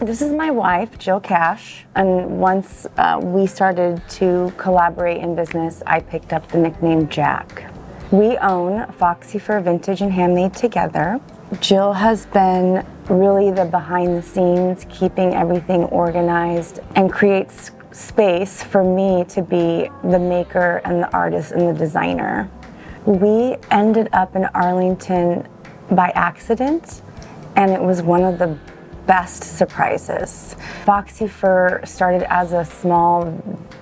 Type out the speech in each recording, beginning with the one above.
This is my wife, Jill Cash, and once we started to collaborate in business, I picked up the nickname Jack. We own Fauxyfurr Vintage Handmade together. Jill has been really the behind the scenes, keeping everything organized, and creates space for me to be the maker and the artist and the designer. We ended up in Arlington by accident, and it was one of the best surprises. Fauxyfurr started as a small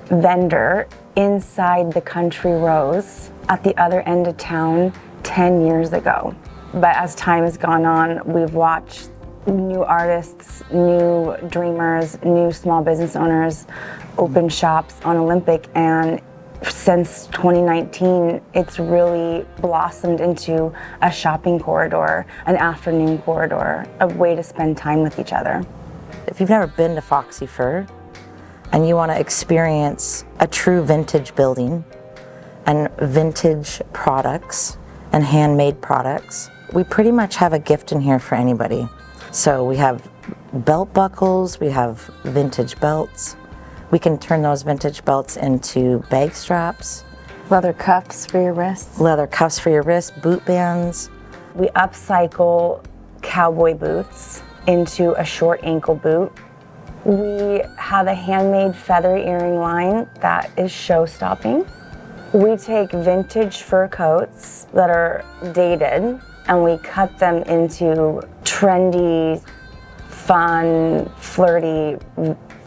vendor inside the Country Rose at the other end of town 10 years ago. But as time has gone on, we've watched new artists, new dreamers, new small business owners open shops on Olympic, and since 2019, it's really blossomed into a shopping corridor, an afternoon corridor, a way to spend time with each other. If you've never been to Fauxyfurr and you want to experience a true vintage building and vintage products and handmade products, we pretty much have a gift in here for anybody. So we have belt buckles, we have vintage belts. We can turn those vintage belts into bag straps. Leather cuffs for your wrists. Leather cuffs for your wrists, boot bands. We upcycle cowboy boots into a short ankle boot. We have a handmade feather earring line that is show-stopping. We take vintage fur coats that are dated and we cut them into trendy, fun, flirty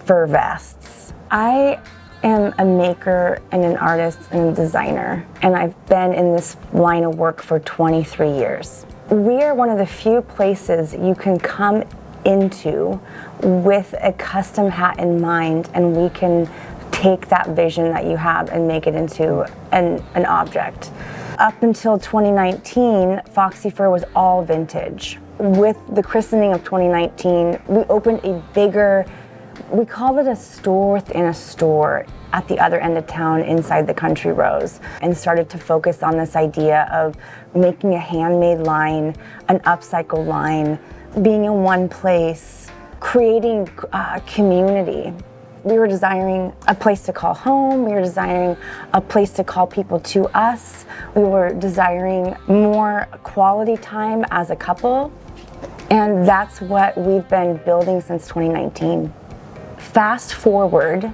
fur vests. I am a maker and an artist and a designer, and I've been in this line of work for 23 years. We are one of the few places you can come into with a custom hat in mind, and we can take that vision that you have and make it into an object. Up until 2019, Fauxyfurr was all vintage. With the christening of 2019, we opened a bigger, we called it a store within a store at the other end of town inside the Country Rose, and started to focus on this idea of making a handmade line, an upcycle line, being in one place, creating community. We were desiring a place to call home. We were desiring a place to call people to us. We were desiring more quality time as a couple. And that's what we've been building since 2019. Fast forward,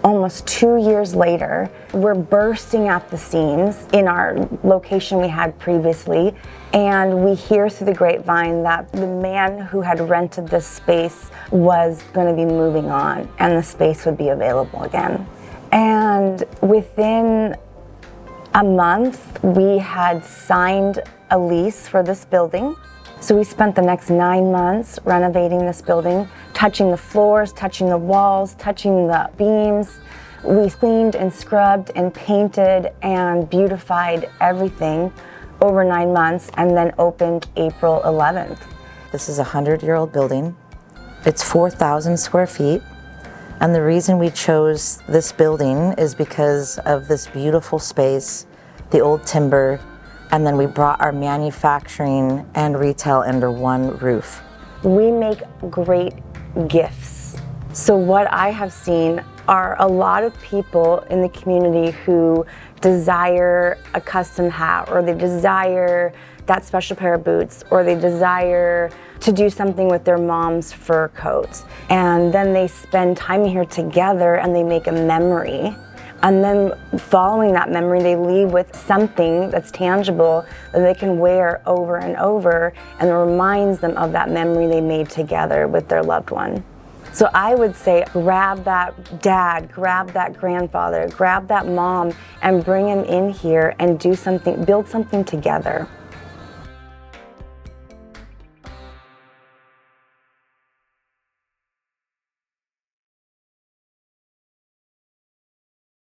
almost 2 years later, we're bursting at the seams in our location we had previously, and we hear through the grapevine that the man who had rented this space was going to be moving on and the space would be available again. And within a month, we had signed a lease for this building. So we spent the next 9 months renovating this building, touching the floors, touching the walls, touching the beams. We cleaned and scrubbed and painted and beautified everything over 9 months, and then opened April 11th. This is a 100-year-old building. It's 4,000 square feet. And the reason we chose this building is because of this beautiful space, the old timber, and then we brought our manufacturing and retail under one roof. We make great gifts. So what I have seen are a lot of people in the community who desire a custom hat, or they desire that special pair of boots, or they desire to do something with their mom's fur coat. And then they spend time here together and they make a memory. And then following that memory, they leave with something that's tangible that they can wear over and over, and it reminds them of that memory they made together with their loved one. So I would say grab that dad, grab that grandfather, grab that mom, and bring them in here and do something, build something together.